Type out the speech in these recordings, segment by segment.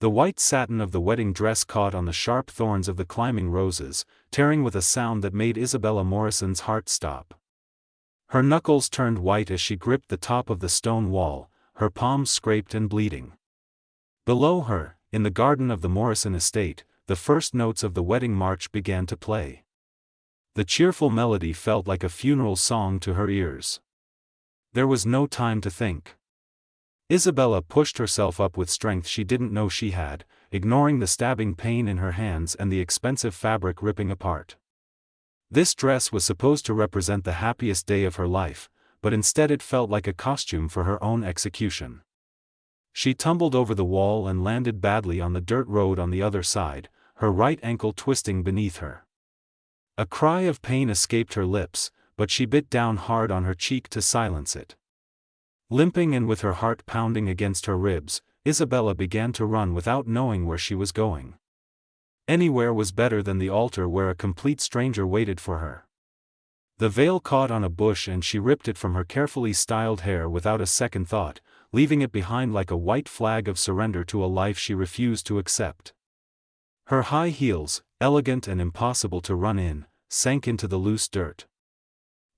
The white satin of the wedding dress caught on the sharp thorns of the climbing roses, tearing with a sound that made Isabella Morrison's heart stop. Her knuckles turned white as she gripped the top of the stone wall, her palms scraped and bleeding. Below her, in the garden of the Morrison estate, the first notes of the wedding march began to play. The cheerful melody felt like a funeral song to her ears. There was no time to think. Isabella pushed herself up with strength she didn't know she had, ignoring the stabbing pain in her hands and the expensive fabric ripping apart. This dress was supposed to represent the happiest day of her life, but instead it felt like a costume for her own execution. She tumbled over the wall and landed badly on the dirt road on the other side, her right ankle twisting beneath her. A cry of pain escaped her lips, but she bit down hard on her cheek to silence it. Limping and with her heart pounding against her ribs, Isabella began to run without knowing where she was going. Anywhere was better than the altar where a complete stranger waited for her. The veil caught on a bush and she ripped it from her carefully styled hair without a second thought, leaving it behind like a white flag of surrender to a life she refused to accept. Her high heels, elegant and impossible to run in, sank into the loose dirt.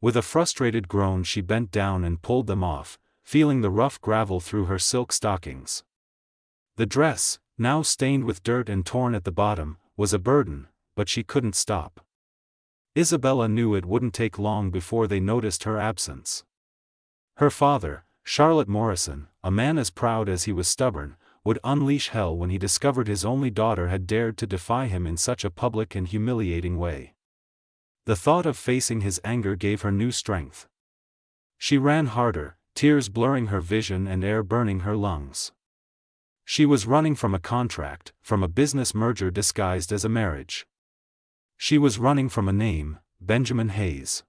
With a frustrated groan she bent down and pulled them off, feeling the rough gravel through her silk stockings. The dress, now stained with dirt and torn at the bottom, was a burden, but she couldn't stop. Isabella knew it wouldn't take long before they noticed her absence. Her father, Charlotte Morrison, a man as proud as he was stubborn, would unleash hell when he discovered his only daughter had dared to defy him in such a public and humiliating way. The thought of facing his anger gave her new strength. She ran harder, tears blurring her vision and air burning her lungs. She was running from a contract, from a business merger disguised as a marriage. She was running from a name, Benjamin Hayes.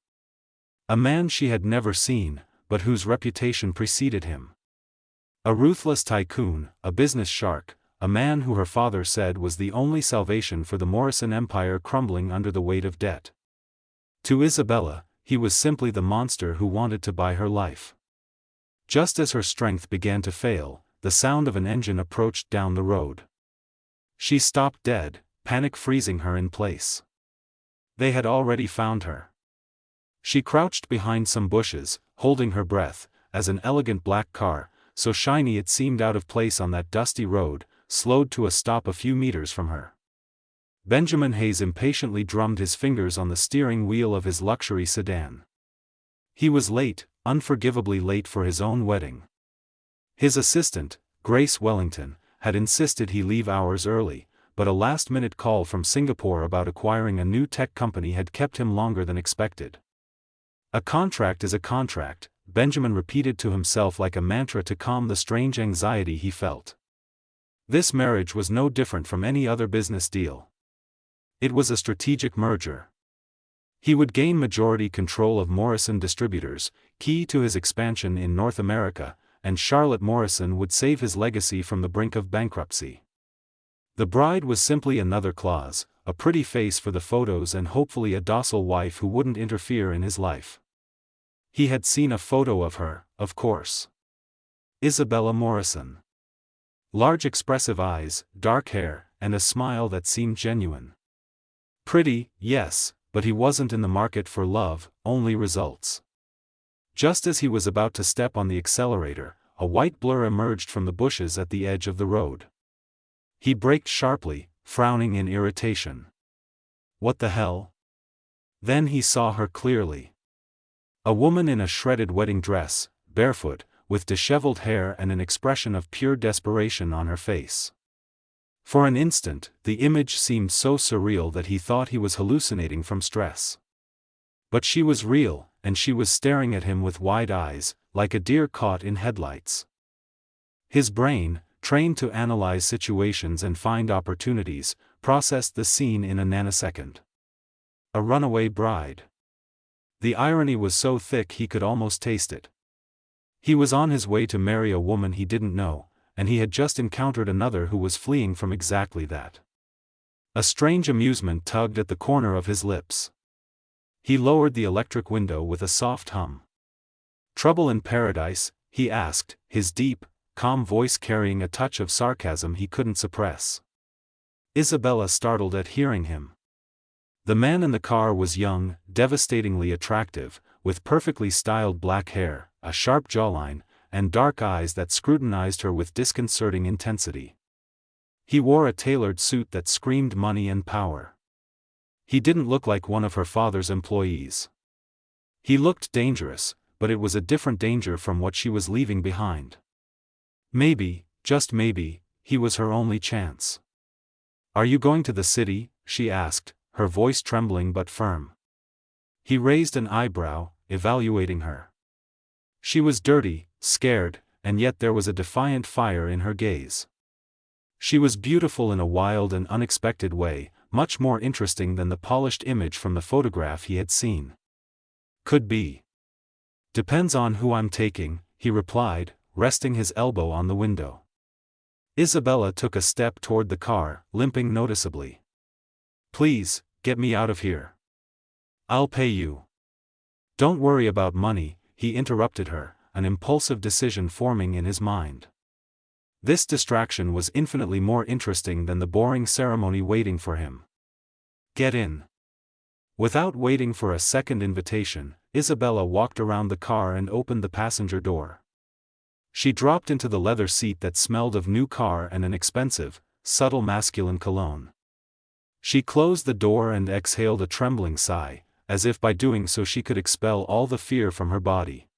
A man she had never seen, but whose reputation preceded him. A ruthless tycoon, a business shark, a man who her father said was the only salvation for the Morrison empire crumbling under the weight of debt. To Isabella, he was simply the monster who wanted to buy her life. Just as her strength began to fail, the sound of an engine approached down the road. She stopped dead, panic freezing her in place. They had already found her. She crouched behind some bushes, holding her breath, as an elegant black car, so shiny it seemed out of place on that dusty road, slowed to a stop a few meters from her. Benjamin Hayes impatiently drummed his fingers on the steering wheel of his luxury sedan. He was late, unforgivably late for his own wedding. His assistant, Grace Wellington, had insisted he leave hours early, but a last-minute call from Singapore about acquiring a new tech company had kept him longer than expected. A contract is a contract, Benjamin repeated to himself like a mantra to calm the strange anxiety he felt. This marriage was no different from any other business deal. It was a strategic merger. He would gain majority control of Morrison Distributors, key to his expansion in North America, and Charlotte Morrison would save his legacy from the brink of bankruptcy. The bride was simply another clause, a pretty face for the photos and hopefully a docile wife who wouldn't interfere in his life. He had seen a photo of her, of course. Isabella Morrison. Large expressive eyes, dark hair, and a smile that seemed genuine. Pretty, yes, but he wasn't in the market for love, only results. Just as he was about to step on the accelerator, a white blur emerged from the bushes at the edge of the road. He braked sharply, frowning in irritation. What the hell? Then he saw her clearly. A woman in a shredded wedding dress, barefoot, with disheveled hair and an expression of pure desperation on her face. For an instant, the image seemed so surreal that he thought he was hallucinating from stress. But she was real, and she was staring at him with wide eyes, like a deer caught in headlights. His brain, trained to analyze situations and find opportunities, processed the scene in a nanosecond. A runaway bride. The irony was so thick he could almost taste it. He was on his way to marry a woman he didn't know, and he had just encountered another who was fleeing from exactly that. A strange amusement tugged at the corner of his lips. He lowered the electric window with a soft hum. "Trouble in paradise?" he asked, his deep, calm voice carrying a touch of sarcasm he couldn't suppress. Isabella startled at hearing him. The man in the car was young, devastatingly attractive, with perfectly styled black hair, a sharp jawline, and dark eyes that scrutinized her with disconcerting intensity. He wore a tailored suit that screamed money and power. He didn't look like one of her father's employees. He looked dangerous, but it was a different danger from what she was leaving behind. Maybe, just maybe, he was her only chance. "Are you going to the city?" she asked, her voice trembling but firm. He raised an eyebrow, evaluating her. She was dirty, scared, and yet there was a defiant fire in her gaze. She was beautiful in a wild and unexpected way, much more interesting than the polished image from the photograph he had seen. "Could be. Depends on who I'm taking," he replied, resting his elbow on the window. Isabella took a step toward the car, limping noticeably. "Please, get me out of here. I'll pay you." "Don't worry about money," he interrupted her, an impulsive decision forming in his mind. This distraction was infinitely more interesting than the boring ceremony waiting for him. "Get in." Without waiting for a second invitation, Isabella walked around the car and opened the passenger door. She dropped into the leather seat that smelled of new car and an expensive, subtle masculine cologne. She closed the door and exhaled a trembling sigh, as if by doing so she could expel all the fear from her body.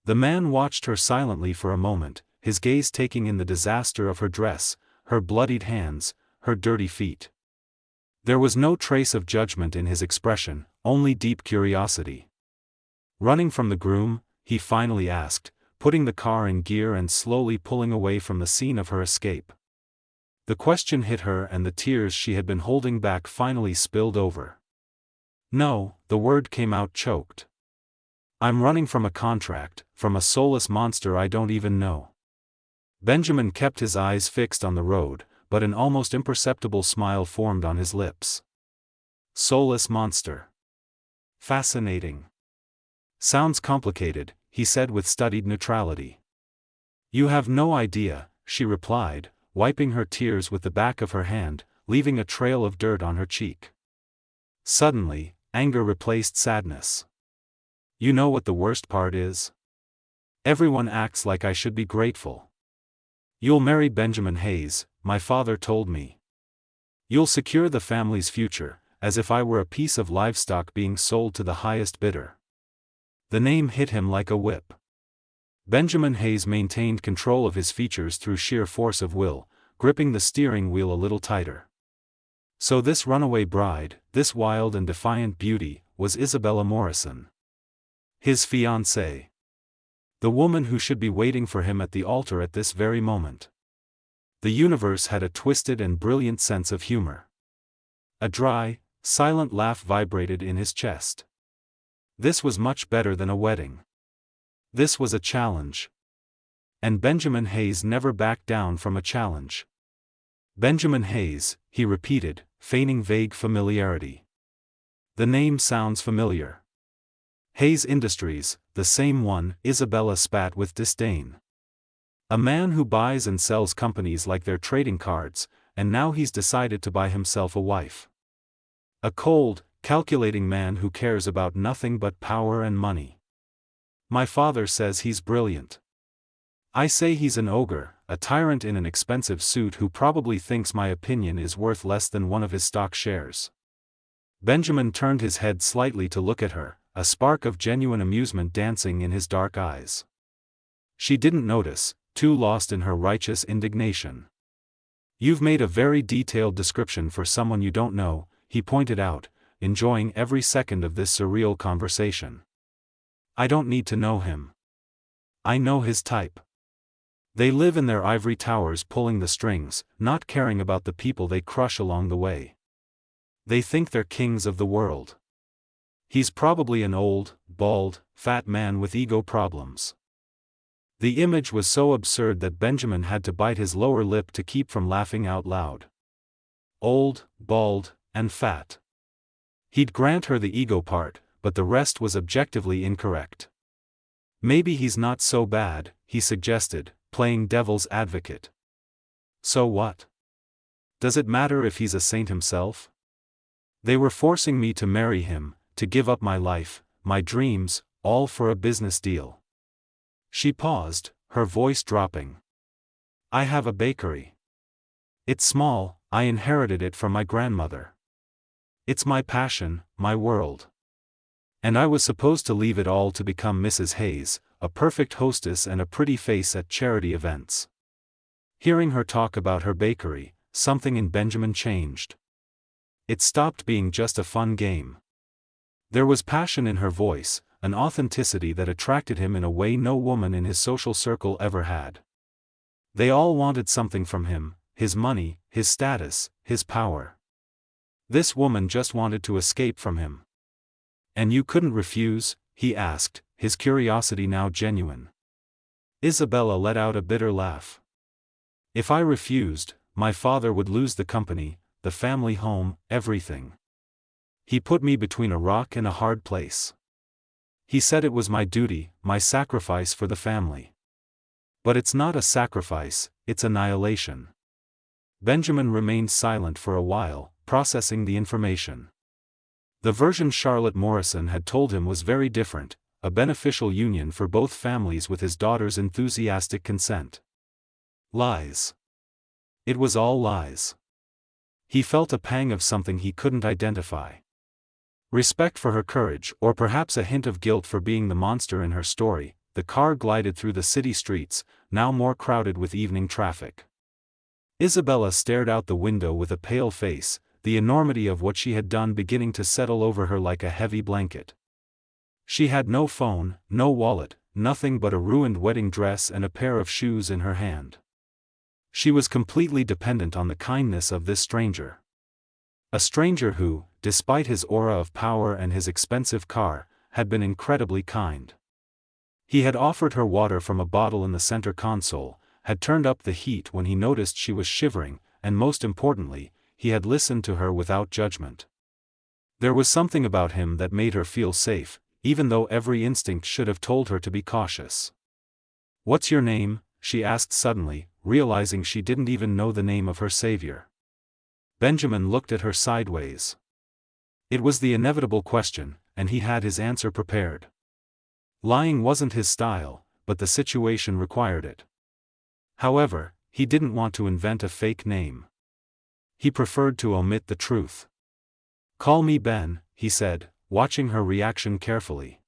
The man watched her silently for a moment, his gaze taking in the disaster of her dress, her bloodied hands, her dirty feet. There was no trace of judgment in his expression, only deep curiosity. "Running from the groom?" he finally asked, putting the car in gear and slowly pulling away from the scene of her escape. The question hit her and the tears she had been holding back finally spilled over. "No," the word came out choked. "I'm running from a contract, from a soulless monster I don't even know." Benjamin kept his eyes fixed on the road, but an almost imperceptible smile formed on his lips. "Soulless monster. Fascinating. Sounds complicated," he said with studied neutrality. "You have no idea," she replied, wiping her tears with the back of her hand, leaving a trail of dirt on her cheek. Suddenly, anger replaced sadness. "You know what the worst part is? Everyone acts like I should be grateful. You'll marry Benjamin Hayes, my father told me. You'll secure the family's future, as if I were a piece of livestock being sold to the highest bidder." The name hit him like a whip. Benjamin Hayes maintained control of his features through sheer force of will, gripping the steering wheel a little tighter. So this runaway bride, this wild and defiant beauty, was Isabella Morrison. His fiancée. The woman who should be waiting for him at the altar at this very moment. The universe had a twisted and brilliant sense of humor. A dry, silent laugh vibrated in his chest. This was much better than a wedding. This was a challenge. And Benjamin Hayes never backed down from a challenge. "Benjamin Hayes," he repeated, feigning vague familiarity. "The name sounds familiar." "Hayes Industries, the same one," Isabella spat with disdain. "A man who buys and sells companies like they're trading cards, and now he's decided to buy himself a wife. A cold, calculating man who cares about nothing but power and money. My father says he's brilliant. I say he's an ogre, a tyrant in an expensive suit who probably thinks my opinion is worth less than one of his stock shares." Benjamin turned his head slightly to look at her, a spark of genuine amusement dancing in his dark eyes. She didn't notice, too lost in her righteous indignation. "You've made a very detailed description for someone you don't know," he pointed out, enjoying every second of this surreal conversation. "I don't need to know him. I know his type. They live in their ivory towers pulling the strings, not caring about the people they crush along the way. They think they're kings of the world. He's probably an old, bald, fat man with ego problems." The image was so absurd that Benjamin had to bite his lower lip to keep from laughing out loud. Old, bald, and fat. He'd grant her the ego part, but the rest was objectively incorrect. "Maybe he's not so bad," he suggested, playing devil's advocate. So what? Does it matter if he's a saint himself? They were forcing me to marry him, to give up my life, my dreams, all for a business deal. She paused, her voice dropping. I have a bakery. It's small, I inherited it from my grandmother. It's my passion, my world. And I was supposed to leave it all to become Mrs. Hayes, a perfect hostess and a pretty face at charity events. Hearing her talk about her bakery, something in Benjamin changed. It stopped being just a fun game. There was passion in her voice, an authenticity that attracted him in a way no woman in his social circle ever had. They all wanted something from him, his money, his status, his power. This woman just wanted to escape from him. And you couldn't refuse? He asked, his curiosity now genuine. Isabella let out a bitter laugh. If I refused, my father would lose the company, the family home, everything. He put me between a rock and a hard place. He said it was my duty, my sacrifice for the family. But it's not a sacrifice, it's annihilation. Benjamin remained silent for a while, processing the information. The version Charlotte Morrison had told him was very different, a beneficial union for both families with his daughter's enthusiastic consent. Lies. It was all lies. He felt a pang of something he couldn't identify. Respect for her courage, or perhaps a hint of guilt for being the monster in her story. The car glided through the city streets, now more crowded with evening traffic. Isabella stared out the window with a pale face, the enormity of what she had done beginning to settle over her like a heavy blanket. She had no phone, no wallet, nothing but a ruined wedding dress and a pair of shoes in her hand. She was completely dependent on the kindness of this stranger. A stranger who, despite his aura of power and his expensive car, had been incredibly kind. He had offered her water from a bottle in the center console, had turned up the heat when he noticed she was shivering, and most importantly, he had listened to her without judgment. There was something about him that made her feel safe, even though every instinct should have told her to be cautious. "What's your name?" she asked suddenly, realizing she didn't even know the name of her savior. Benjamin looked at her sideways. It was the inevitable question, and he had his answer prepared. Lying wasn't his style, but the situation required it. However, he didn't want to invent a fake name. He preferred to omit the truth. "Call me Ben," he said, watching her reaction carefully.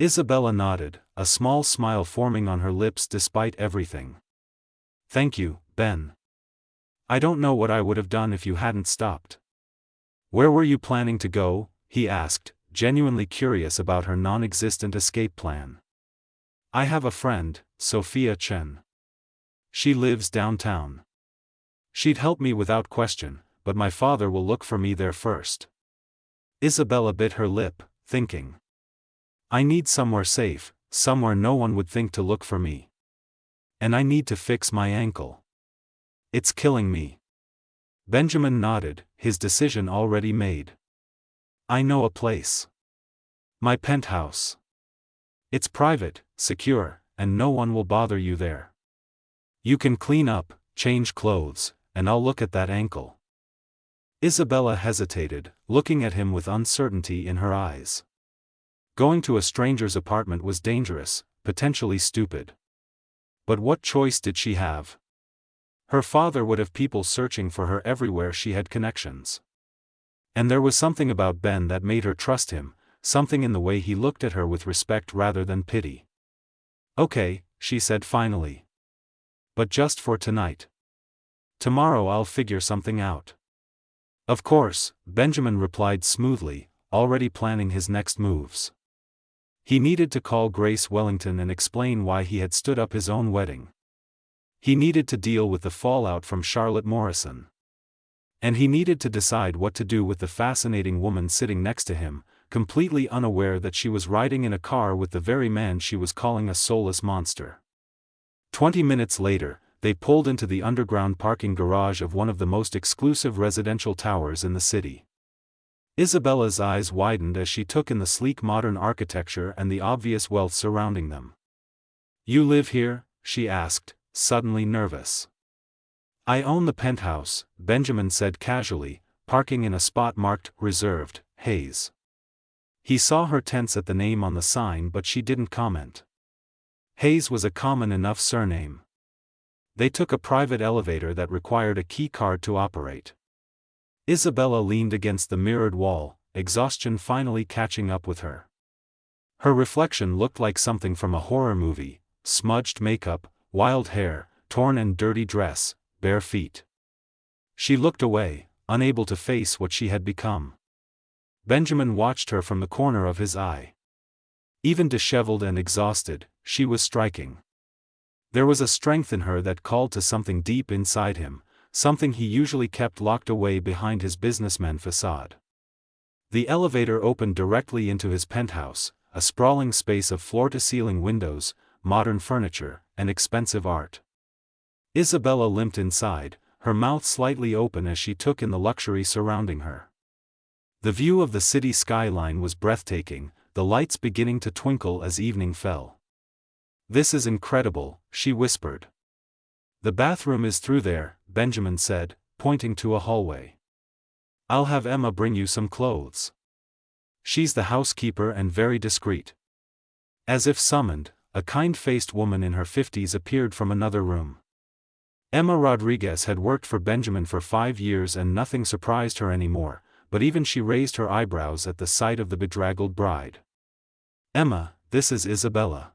Isabella nodded, a small smile forming on her lips despite everything. "Thank you, Ben. I don't know what I would have done if you hadn't stopped." "Where were you planning to go?" he asked, genuinely curious about her non-existent escape plan. "I have a friend, Sophia Chen. She lives downtown. She'd help me without question, but my father will look for me there first." Isabella bit her lip, thinking. "I need somewhere safe, somewhere no one would think to look for me. And I need to fix my ankle. It's killing me." Benjamin nodded, his decision already made. "I know a place. My penthouse. It's private, secure, and no one will bother you there. You can clean up, change clothes, and I'll look at that ankle." Isabella hesitated, looking at him with uncertainty in her eyes. Going to a stranger's apartment was dangerous, potentially stupid. But what choice did she have? Her father would have people searching for her everywhere she had connections. And there was something about Ben that made her trust him, something in the way he looked at her with respect rather than pity. "Okay," she said finally. "But just for tonight. Tomorrow I'll figure something out." "Of course," Benjamin replied smoothly, already planning his next moves. He needed to call Grace Wellington and explain why he had stood up his own wedding. He needed to deal with the fallout from Charlotte Morrison. And he needed to decide what to do with the fascinating woman sitting next to him, completely unaware that she was riding in a car with the very man she was calling a soulless monster. 20 minutes later, they pulled into the underground parking garage of one of the most exclusive residential towers in the city. Isabella's eyes widened as she took in the sleek modern architecture and the obvious wealth surrounding them. "You live here?" she asked, suddenly nervous. I own the penthouse, Benjamin said casually, parking in a spot marked, reserved, Hayes. He saw her tense at the name on the sign but she didn't comment. Hayes was a common enough surname. They took a private elevator that required a key card to operate. Isabella leaned against the mirrored wall, exhaustion finally catching up with her. Her reflection looked like something from a horror movie: smudged makeup, wild hair, torn and dirty dress, bare feet. She looked away, unable to face what she had become. Benjamin watched her from the corner of his eye. Even disheveled and exhausted, she was striking. There was a strength in her that called to something deep inside him, something he usually kept locked away behind his businessman facade. The elevator opened directly into his penthouse, a sprawling space of floor-to-ceiling windows, modern furniture, and expensive art. Isabella limped inside, her mouth slightly open as she took in the luxury surrounding her. The view of the city skyline was breathtaking, the lights beginning to twinkle as evening fell. "This is incredible," she whispered. "The bathroom is through there," Benjamin said, pointing to a hallway. "I'll have Emma bring you some clothes. She's the housekeeper and very discreet." As if summoned, a kind-faced woman in her 50s appeared from another room. Emma Rodriguez had worked for Benjamin for 5 years and nothing surprised her anymore, but even she raised her eyebrows at the sight of the bedraggled bride. "Emma, this is Isabella.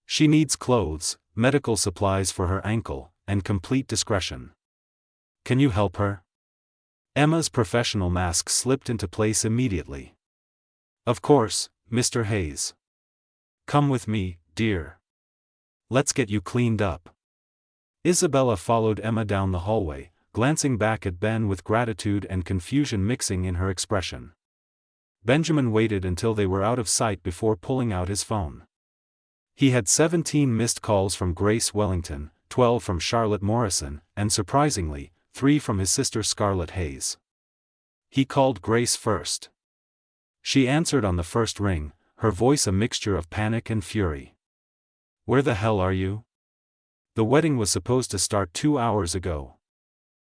She needs clothes, medical supplies for her ankle, and complete discretion. Can you help her?" Emma's professional mask slipped into place immediately. "Of course, Mr. Hayes. Come with me, dear. Let's get you cleaned up." Isabella followed Emma down the hallway, glancing back at Ben with gratitude and confusion mixing in her expression. Benjamin waited until they were out of sight before pulling out his phone. He had 17 missed calls from Grace Wellington, 12 from Charlotte Morrison, and surprisingly, 3 from his sister Scarlett Hayes. He called Grace first. She answered on the first ring, her voice a mixture of panic and fury. "Where the hell are you? The wedding was supposed to start 2 hours ago.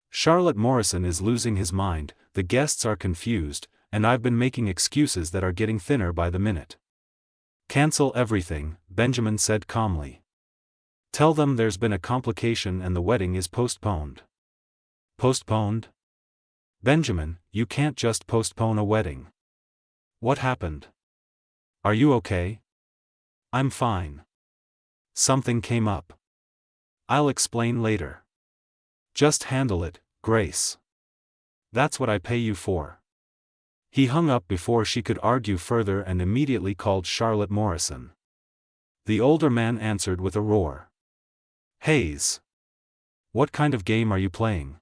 Charlotte Morrison is losing his mind, the guests are confused, and I've been making excuses that are getting thinner by the minute." "Cancel everything," Benjamin said calmly. "Tell them there's been a complication and the wedding is postponed." "Postponed? Benjamin, you can't just postpone a wedding. What happened? Are you okay?" "I'm fine. Something came up. I'll explain later. Just handle it, Grace. That's what I pay you for." He hung up before she could argue further and immediately called Charlotte Morrison. The older man answered with a roar. "Hayes. What kind of game are you playing?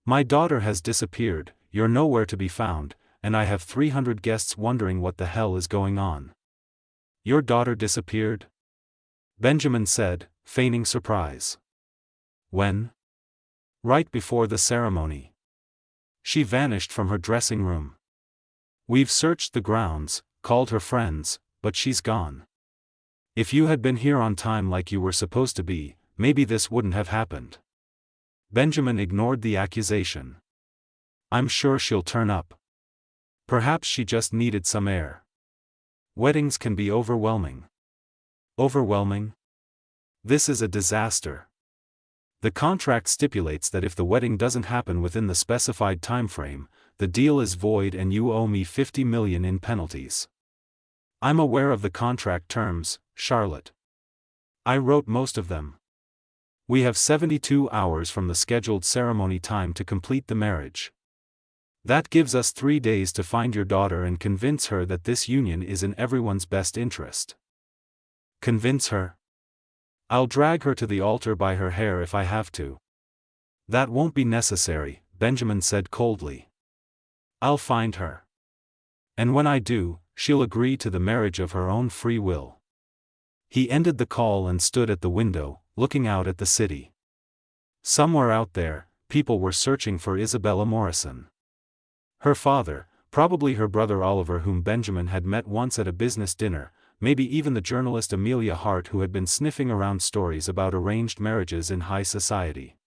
My daughter has disappeared, you're nowhere to be found, and I have 300 guests wondering what the hell is going on." "Your daughter disappeared?" Benjamin said, feigning surprise. "When?" "Right before the ceremony. She vanished from her dressing room. We've searched the grounds, called her friends, but she's gone. If you had been here on time like you were supposed to be, maybe this wouldn't have happened." Benjamin ignored the accusation. "I'm sure she'll turn up. Perhaps she just needed some air. Weddings can be overwhelming." "Overwhelming? This is a disaster. The contract stipulates that if the wedding doesn't happen within the specified timeframe, the deal is void and you owe me $50 million in penalties." "I'm aware of the contract terms, Charlotte. I wrote most of them. We have 72 hours from the scheduled ceremony time to complete the marriage. That gives us 3 days to find your daughter and convince her that this union is in everyone's best interest." "Convince her? I'll drag her to the altar by her hair if I have to." "That won't be necessary," Benjamin said coldly. "I'll find her. And when I do, she'll agree to the marriage of her own free will." He ended the call and stood at the window, looking out at the city. Somewhere out there, people were searching for Isabella Morrison. Her father, probably her brother Oliver whom Benjamin had met once at a business dinner, maybe even the journalist Amelia Hart who had been sniffing around stories about arranged marriages in high society.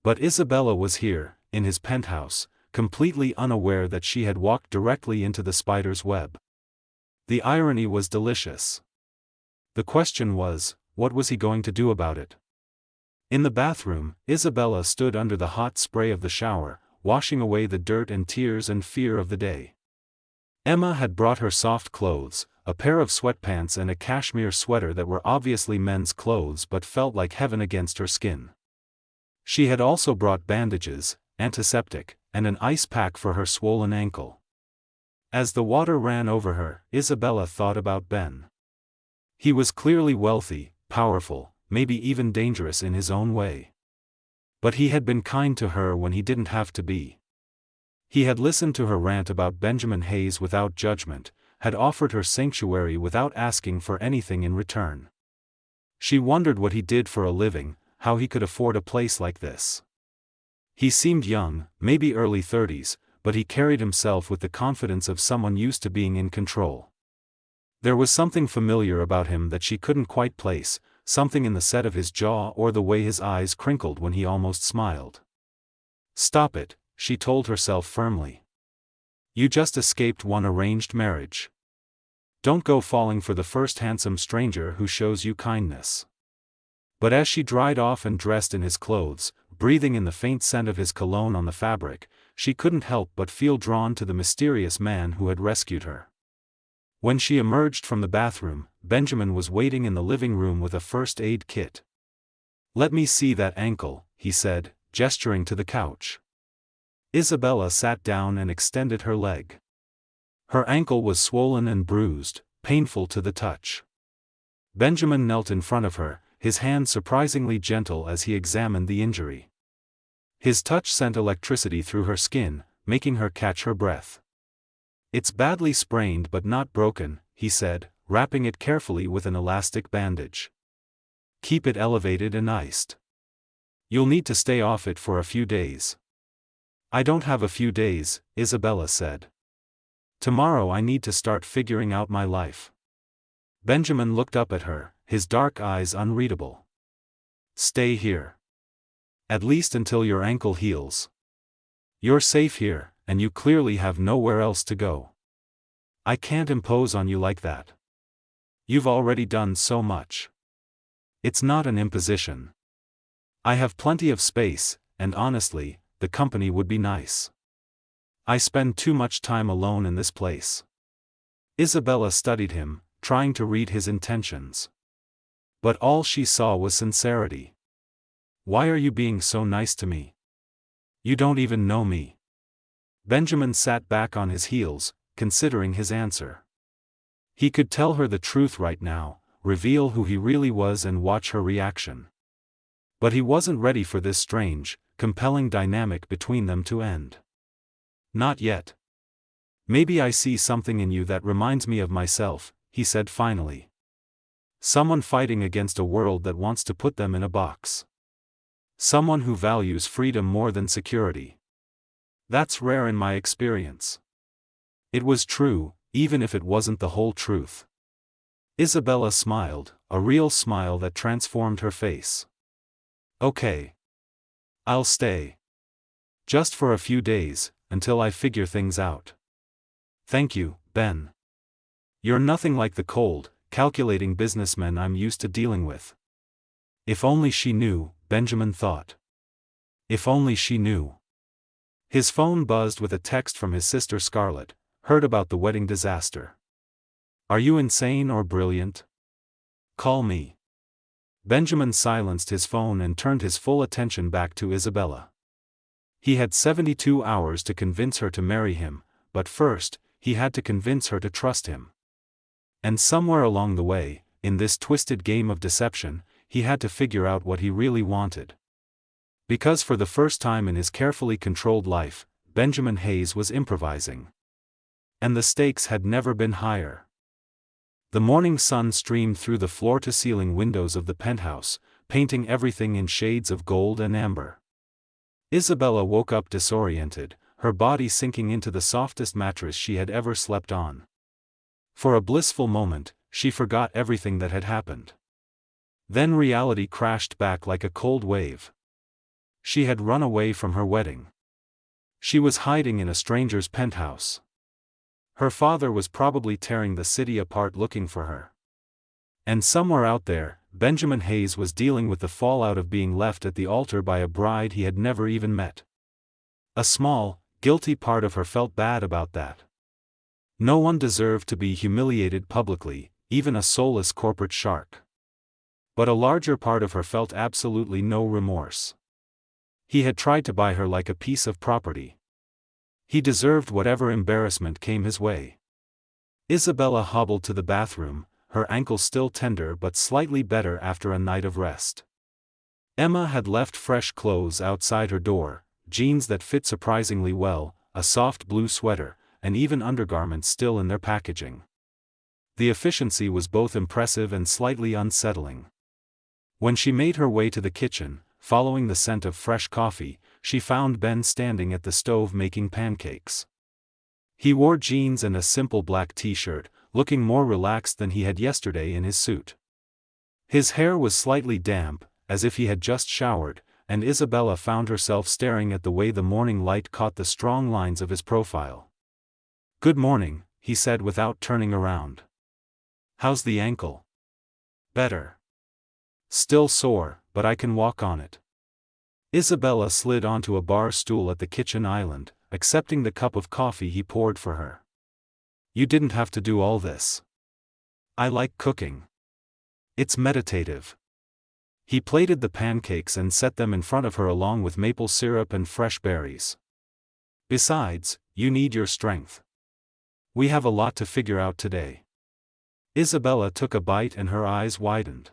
But Isabella was here, in his penthouse, completely unaware that she had walked directly into the spider's web. The irony was delicious. The question was, what was he going to do about it? In the bathroom, Isabella stood under the hot spray of the shower, washing away the dirt and tears and fear of the day. Emma had brought her soft clothes, a pair of sweatpants and a cashmere sweater that were obviously men's clothes but felt like heaven against her skin. She had also brought bandages, antiseptic, and an ice pack for her swollen ankle. As the water ran over her, Isabella thought about Ben. He was clearly wealthy, powerful, maybe even dangerous in his own way. But he had been kind to her when he didn't have to be. He had listened to her rant about Benjamin Hayes without judgment, had offered her sanctuary without asking for anything in return. She wondered what he did for a living, how he could afford a place like this. He seemed young, maybe early 30s, but he carried himself with the confidence of someone used to being in control. There was something familiar about him that she couldn't quite place, something in the set of his jaw or the way his eyes crinkled when he almost smiled. "Stop it," she told herself firmly. "You just escaped one arranged marriage. Don't go falling for the first handsome stranger who shows you kindness." But as she dried off and dressed in his clothes, breathing in the faint scent of his cologne on the fabric, she couldn't help but feel drawn to the mysterious man who had rescued her. When she emerged from the bathroom, Benjamin was waiting in the living room with a first aid kit. "Let me see that ankle," he said, gesturing to the couch. Isabella sat down and extended her leg. Her ankle was swollen and bruised, painful to the touch. Benjamin knelt in front of her, his hand surprisingly gentle as he examined the injury. His touch sent electricity through her skin, making her catch her breath. "It's badly sprained but not broken," he said, wrapping it carefully with an elastic bandage. "Keep it elevated and iced. You'll need to stay off it for a few days." "I don't have a few days," Isabella said. "Tomorrow I need to start figuring out my life." Benjamin looked up at her, his dark eyes unreadable. "Stay here. At least until your ankle heals. You're safe here, and you clearly have nowhere else to go. I can't impose on you like that. You've already done so much. It's not an imposition. I have plenty of space, and honestly, the company would be nice. I spend too much time alone in this place." Isabella studied him, trying to read his intentions. But all she saw was sincerity. "Why are you being so nice to me? You don't even know me." Benjamin sat back on his heels, considering his answer. He could tell her the truth right now, reveal who he really was and watch her reaction. But he wasn't ready for this strange, compelling dynamic between them to end. "Not yet. Maybe I see something in you that reminds me of myself," he said finally. "Someone fighting against a world that wants to put them in a box. Someone who values freedom more than security. That's rare in my experience." It was true, even if it wasn't the whole truth. Isabella smiled, a real smile that transformed her face. "Okay. I'll stay. Just for a few days, until I figure things out. Thank you, Ben. You're nothing like the cold, calculating businessmen I'm used to dealing with." If only she knew, Benjamin thought. If only she knew. His phone buzzed with a text from his sister Scarlett, "Heard about the wedding disaster. Are you insane or brilliant? Call me." Benjamin silenced his phone and turned his full attention back to Isabella. He had 72 hours to convince her to marry him, but first, he had to convince her to trust him. And somewhere along the way, in this twisted game of deception, he had to figure out what he really wanted. Because for the first time in his carefully controlled life, Benjamin Hayes was improvising. And the stakes had never been higher. The morning sun streamed through the floor-to-ceiling windows of the penthouse, painting everything in shades of gold and amber. Isabella woke up disoriented, her body sinking into the softest mattress she had ever slept on. For a blissful moment, she forgot everything that had happened. Then reality crashed back like a cold wave. She had run away from her wedding. She was hiding in a stranger's penthouse. Her father was probably tearing the city apart looking for her. And somewhere out there, Benjamin Hayes was dealing with the fallout of being left at the altar by a bride he had never even met. A small, guilty part of her felt bad about that. No one deserved to be humiliated publicly, even a soulless corporate shark. But a larger part of her felt absolutely no remorse. He had tried to buy her like a piece of property. He deserved whatever embarrassment came his way. Isabella hobbled to the bathroom, her ankle still tender but slightly better after a night of rest. Emma had left fresh clothes outside her door, jeans that fit surprisingly well, a soft blue sweater, and even undergarments still in their packaging. The efficiency was both impressive and slightly unsettling. When she made her way to the kitchen, following the scent of fresh coffee, she found Ben standing at the stove making pancakes. He wore jeans and a simple black t-shirt, looking more relaxed than he had yesterday in his suit. His hair was slightly damp, as if he had just showered, and Isabella found herself staring at the way the morning light caught the strong lines of his profile. "Good morning," he said without turning around. "How's the ankle?" "Better. Still sore, but I can walk on it." Isabella slid onto a bar stool at the kitchen island, accepting the cup of coffee he poured for her. "You didn't have to do all this. I like cooking. It's meditative." He plated the pancakes and set them in front of her along with maple syrup and fresh berries. "Besides, you need your strength. We have a lot to figure out today." Isabella took a bite and her eyes widened.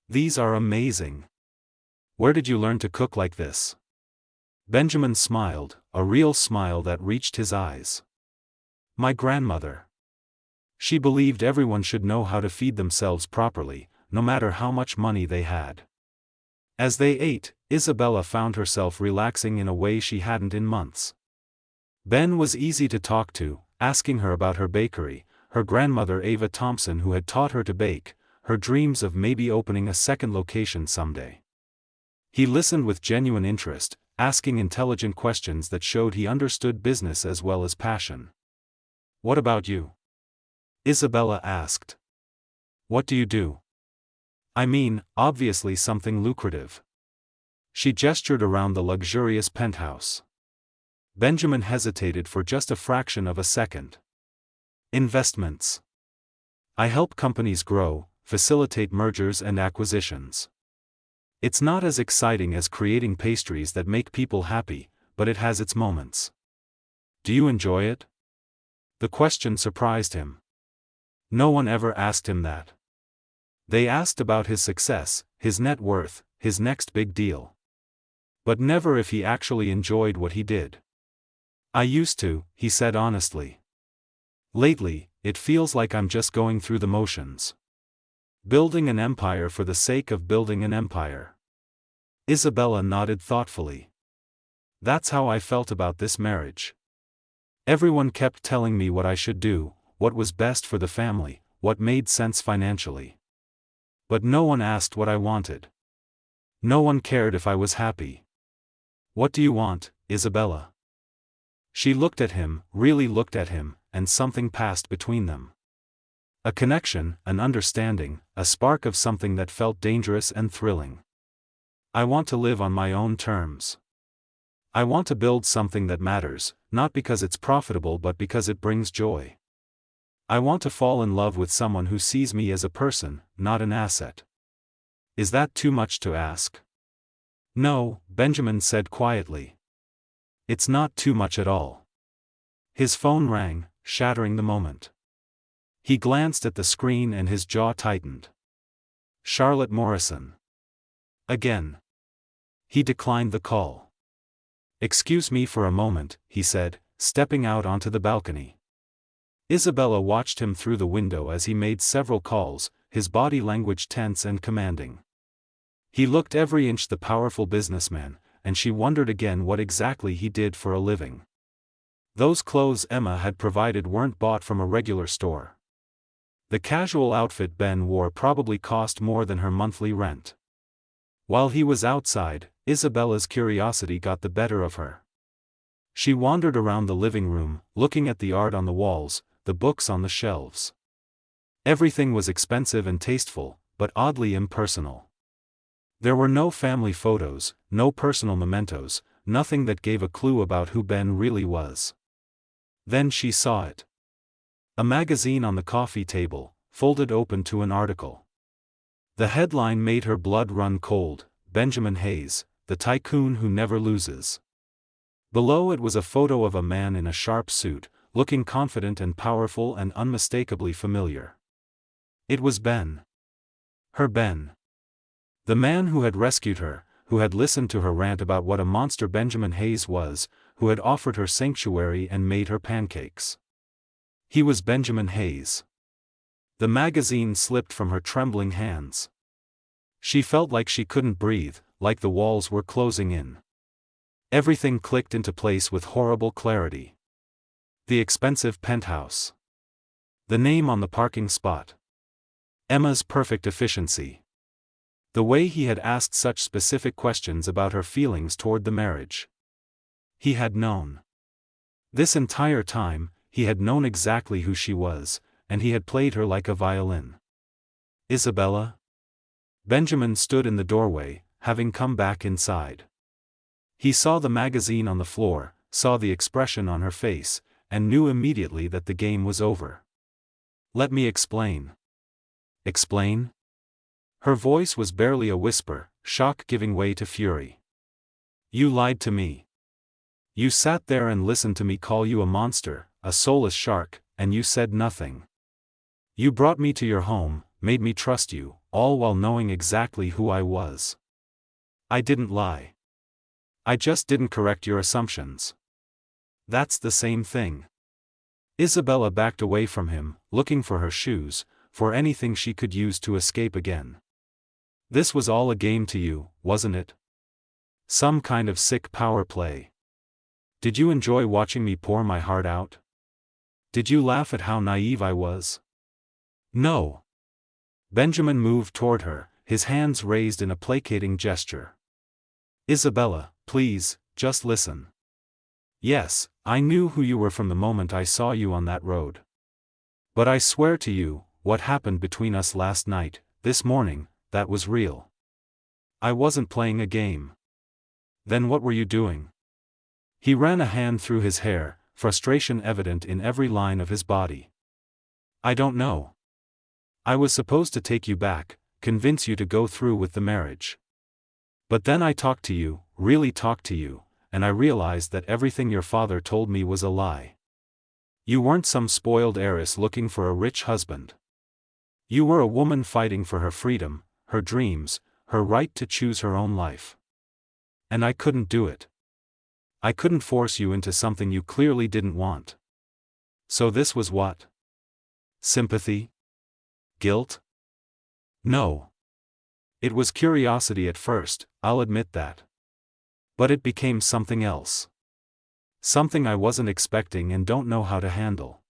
"These are amazing. Where did you learn to cook like this?" Benjamin smiled, a real smile that reached his eyes. "My grandmother. She believed everyone should know how to feed themselves properly, no matter how much money they had." As they ate, Isabella found herself relaxing in a way she hadn't in months. Ben was easy to talk to, asking her about her bakery, her grandmother Ava Thompson who had taught her to bake, her dreams of maybe opening a second location someday. He listened with genuine interest, asking intelligent questions that showed he understood business as well as passion. "What about you?" Isabella asked. "What do you do?" "I mean, obviously something lucrative." She gestured around the luxurious penthouse. Benjamin hesitated for just a fraction of a second. "Investments. I help companies grow, facilitate mergers and acquisitions. It's not as exciting as creating pastries that make people happy, but it has its moments." "Do you enjoy it?" The question surprised him. No one ever asked him that. They asked about his success, his net worth, his next big deal. But never if he actually enjoyed what he did. "I used to," he said honestly. "Lately, it feels like I'm just going through the motions. Building an empire for the sake of building an empire." Isabella nodded thoughtfully. "That's how I felt about this marriage. Everyone kept telling me what I should do, what was best for the family, what made sense financially. But no one asked what I wanted. No one cared if I was happy." "What do you want, Isabella?" She looked at him, really looked at him, and something passed between them. A connection, an understanding, a spark of something that felt dangerous and thrilling. "I want to live on my own terms. I want to build something that matters, not because it's profitable but because it brings joy. I want to fall in love with someone who sees me as a person, not an asset." "Is that too much to ask?" "No," Benjamin said quietly. "It's not too much at all." His phone rang, shattering the moment. He glanced at the screen and his jaw tightened. Charlotte Morrison. Again. He declined the call. "Excuse me for a moment," he said, stepping out onto the balcony. Isabella watched him through the window as he made several calls, his body language tense and commanding. He looked every inch the powerful businessman, and she wondered again what exactly he did for a living. Those clothes Emma had provided weren't bought from a regular store. The casual outfit Ben wore probably cost more than her monthly rent. While he was outside, Isabella's curiosity got the better of her. She wandered around the living room, looking at the art on the walls, the books on the shelves. Everything was expensive and tasteful, but oddly impersonal. There were no family photos, no personal mementos, nothing that gave a clue about who Ben really was. Then she saw it. A magazine on the coffee table, folded open to an article. The headline made her blood run cold: Benjamin Hayes, the tycoon who never loses. Below it was a photo of a man in a sharp suit, looking confident and powerful and unmistakably familiar. It was Ben. Her Ben. The man who had rescued her, who had listened to her rant about what a monster Benjamin Hayes was, who had offered her sanctuary and made her pancakes. He was Benjamin Hayes. The magazine slipped from her trembling hands. She felt like she couldn't breathe, like the walls were closing in. Everything clicked into place with horrible clarity. The expensive penthouse. The name on the parking spot. Emma's perfect efficiency. The way he had asked such specific questions about her feelings toward the marriage. He had known. This entire time, he had known exactly who she was, and he had played her like a violin. Isabella? Benjamin stood in the doorway, having come back inside. He saw the magazine on the floor, saw the expression on her face, and knew immediately that the game was over. Let me explain. Explain? Her voice was barely a whisper, shock giving way to fury. You lied to me. You sat there and listened to me call you a monster, a soulless shark, and you said nothing. You brought me to your home, made me trust you, all while knowing exactly who I was. I didn't lie. I just didn't correct your assumptions. That's the same thing. Isabella backed away from him, looking for her shoes, for anything she could use to escape again. This was all a game to you, wasn't it? Some kind of sick power play. Did you enjoy watching me pour my heart out? Did you laugh at how naive I was? No. Benjamin moved toward her, his hands raised in a placating gesture. Isabella, please, just listen. Yes, I knew who you were from the moment I saw you on that road. But I swear to you, what happened between us last night, this morning, that was real. I wasn't playing a game. Then what were you doing? He ran a hand through his hair, frustration evident in every line of his body. I don't know. I was supposed to take you back, convince you to go through with the marriage. But then I talked to you, really talked to you, and I realized that everything your father told me was a lie. You weren't some spoiled heiress looking for a rich husband. You were a woman fighting for her freedom, her dreams, her right to choose her own life. And I couldn't do it. I couldn't force you into something you clearly didn't want. So this was what? Sympathy? Guilt? No. It was curiosity at first, I'll admit that. But it became something else. Something I wasn't expecting and don't know how to handle.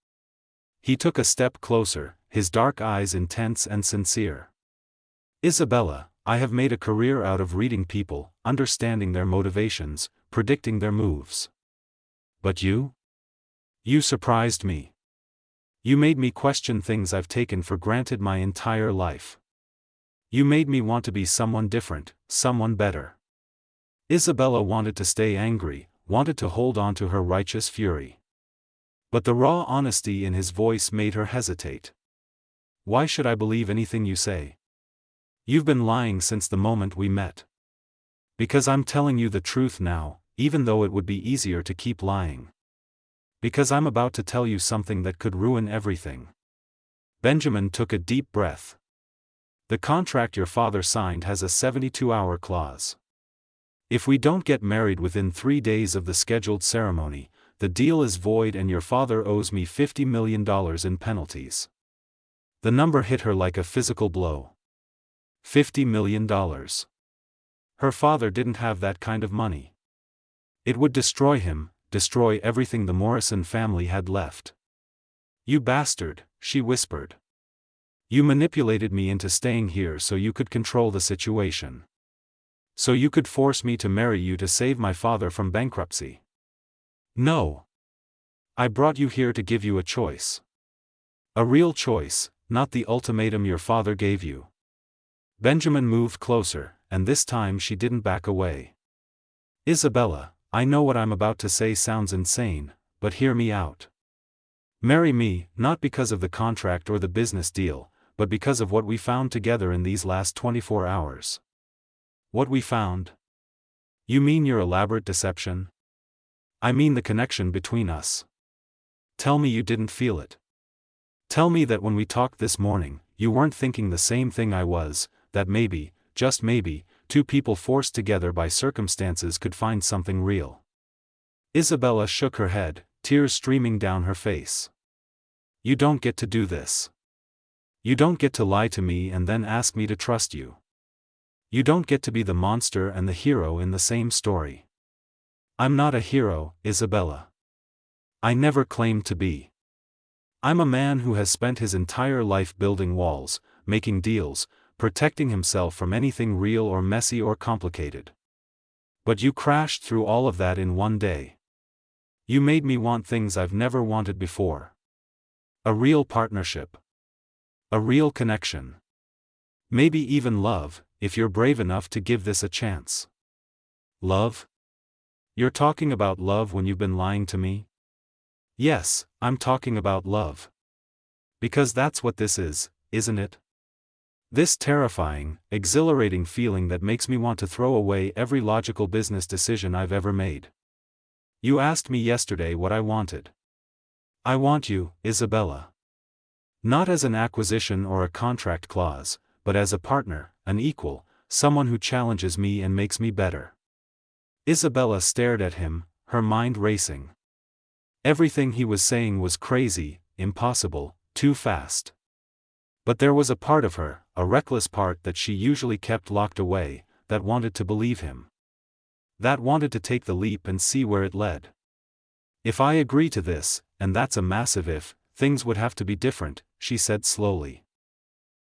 He took a step closer, his dark eyes intense and sincere. Isabella, I have made a career out of reading people, understanding their motivations, predicting their moves. But you? You surprised me. You made me question things I've taken for granted my entire life. You made me want to be someone different, someone better. Isabella wanted to stay angry, wanted to hold on to her righteous fury. But the raw honesty in his voice made her hesitate. Why should I believe anything you say? You've been lying since the moment we met. Because I'm telling you the truth now, even though it would be easier to keep lying. Because I'm about to tell you something that could ruin everything. Benjamin took a deep breath. The contract your father signed has a 72-hour clause. If we don't get married within 3 days of the scheduled ceremony, the deal is void and your father owes me $50 million in penalties. The number hit her like a physical blow. $50 million. Her father didn't have that kind of money. It would destroy him, destroy everything the Morrison family had left. You bastard, she whispered. You manipulated me into staying here so you could control the situation. So you could force me to marry you to save my father from bankruptcy. No. I brought you here to give you a choice. A real choice, not the ultimatum your father gave you. Benjamin moved closer, and this time she didn't back away. Isabella, I know what I'm about to say sounds insane, but hear me out. Marry me, not because of the contract or the business deal, but because of what we found together in these last 24 hours. What we found? You mean your elaborate deception? I mean the connection between us. Tell me you didn't feel it. Tell me that when we talked this morning, you weren't thinking the same thing I was, that maybe, just maybe, two people forced together by circumstances could find something real. Isabella shook her head, tears streaming down her face. You don't get to do this. You don't get to lie to me and then ask me to trust you. You don't get to be the monster and the hero in the same story. I'm not a hero, Isabella. I never claimed to be. I'm a man who has spent his entire life building walls, making deals, protecting himself from anything real or messy or complicated. But you crashed through all of that in one day. You made me want things I've never wanted before. A real partnership. A real connection. Maybe even love, if you're brave enough to give this a chance. Love? You're talking about love when you've been lying to me? Yes, I'm talking about love. Because that's what this is, isn't it? This terrifying, exhilarating feeling that makes me want to throw away every logical business decision I've ever made. You asked me yesterday what I wanted. I want you, Isabella. Not as an acquisition or a contract clause, but as a partner, an equal, someone who challenges me and makes me better. Isabella stared at him, her mind racing. Everything he was saying was crazy, impossible, too fast. But there was a part of her, a reckless part that she usually kept locked away, that wanted to believe him. That wanted to take the leap and see where it led. If I agree to this, and that's a massive if, things would have to be different, she said slowly.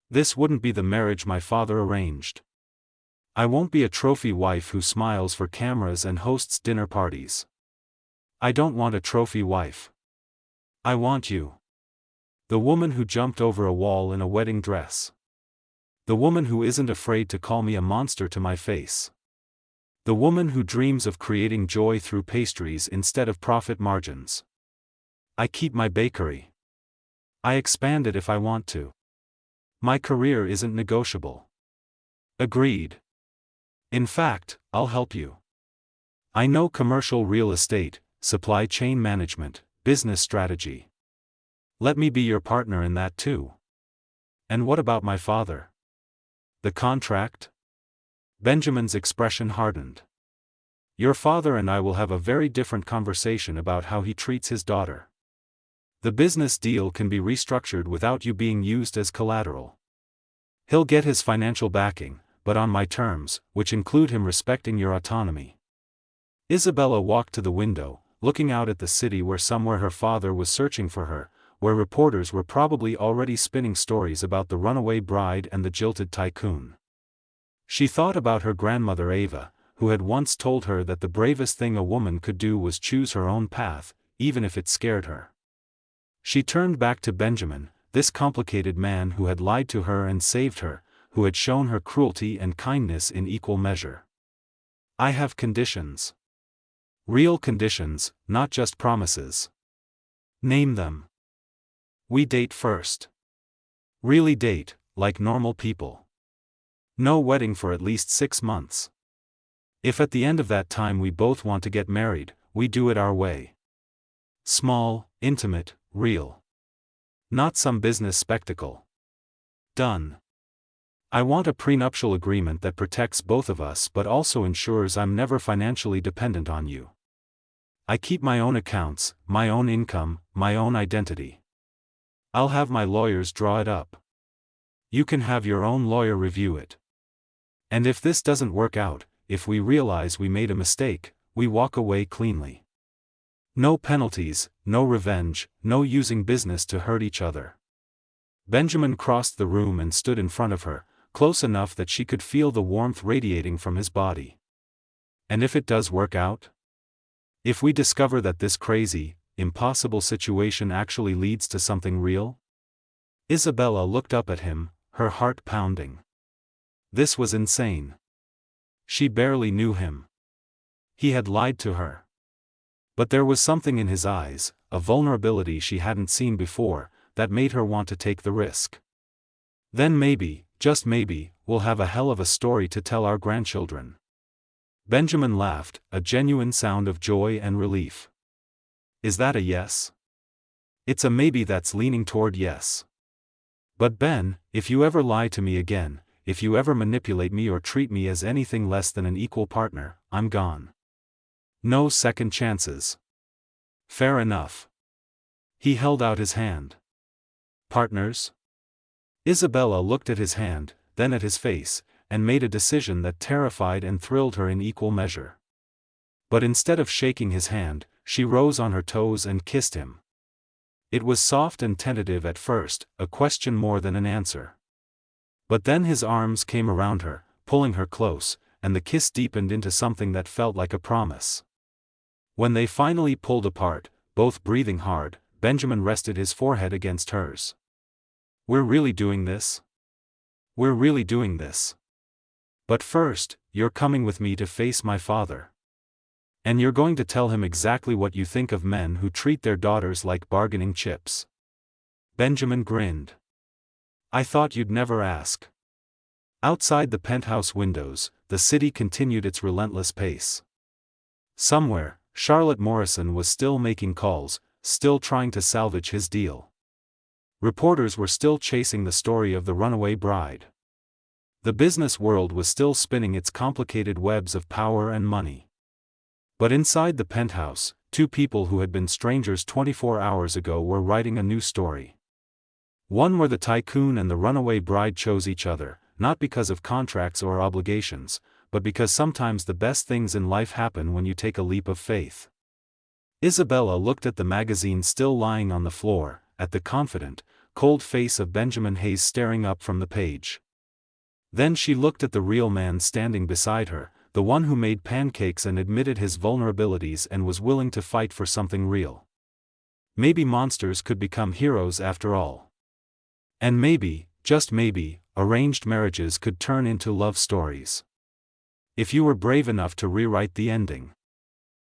This wouldn't be the marriage my father arranged. I won't be a trophy wife who smiles for cameras and hosts dinner parties. I don't want a trophy wife. I want you. The woman who jumped over a wall in a wedding dress. The woman who isn't afraid to call me a monster to my face. The woman who dreams of creating joy through pastries instead of profit margins. I keep my bakery. I expand it if I want to. My career isn't negotiable. Agreed. In fact, I'll help you. I know commercial real estate, supply chain management, business strategy. Let me be your partner in that too. And what about my father? The contract? Benjamin's expression hardened. Your father and I will have a very different conversation about how he treats his daughter. The business deal can be restructured without you being used as collateral. He'll get his financial backing, but on my terms, which include him respecting your autonomy. Isabella walked to the window, looking out at the city where somewhere her father was searching for her, where reporters were probably already spinning stories about the runaway bride and the jilted tycoon. She thought about her grandmother Ava, who had once told her that the bravest thing a woman could do was choose her own path, even if it scared her. She turned back to Benjamin, this complicated man who had lied to her and saved her, who had shown her cruelty and kindness in equal measure. I have conditions. Real conditions, not just promises. Name them. We date first. Really date, like normal people. No wedding for at least 6 months. If at the end of that time we both want to get married, we do it our way. Small, intimate, real. Not some business spectacle. Done. I want a prenuptial agreement that protects both of us but also ensures I'm never financially dependent on you. I keep my own accounts, my own income, my own identity. I'll have my lawyers draw it up. You can have your own lawyer review it. And if this doesn't work out, if we realize we made a mistake, we walk away cleanly. No penalties, no revenge, no using business to hurt each other. Benjamin crossed the room and stood in front of her, close enough that she could feel the warmth radiating from his body. And if it does work out? If we discover that this crazy, impossible situation actually leads to something real? Isabella looked up at him, her heart pounding. This was insane. She barely knew him. He had lied to her. But there was something in his eyes, a vulnerability she hadn't seen before, that made her want to take the risk. Then maybe, just maybe, we'll have a hell of a story to tell our grandchildren. Benjamin laughed, a genuine sound of joy and relief. Is that a yes? It's a maybe that's leaning toward yes. But Ben, if you ever lie to me again, if you ever manipulate me or treat me as anything less than an equal partner, I'm gone. No second chances. Fair enough. He held out his hand. Partners? Isabella looked at his hand, then at his face, and made a decision that terrified and thrilled her in equal measure. But instead of shaking his hand, she rose on her toes and kissed him. It was soft and tentative at first, a question more than an answer. But then his arms came around her, pulling her close, and the kiss deepened into something that felt like a promise. When they finally pulled apart, both breathing hard, Benjamin rested his forehead against hers. We're really doing this? We're really doing this. But first, you're coming with me to face my father. And you're going to tell him exactly what you think of men who treat their daughters like bargaining chips. Benjamin grinned. I thought you'd never ask. Outside the penthouse windows, the city continued its relentless pace. Somewhere, Charlotte Morrison was still making calls, still trying to salvage his deal. Reporters were still chasing the story of the runaway bride. The business world was still spinning its complicated webs of power and money. But inside the penthouse, two people who had been strangers 24 hours ago were writing a new story. One where the tycoon and the runaway bride chose each other, not because of contracts or obligations, but because sometimes the best things in life happen when you take a leap of faith. Isabella looked at the magazine still lying on the floor, at the confident, cold face of Benjamin Hayes staring up from the page. Then she looked at the real man standing beside her, the one who made pancakes and admitted his vulnerabilities and was willing to fight for something real. Maybe monsters could become heroes after all. And maybe, just maybe, arranged marriages could turn into love stories. If you were brave enough to rewrite the ending.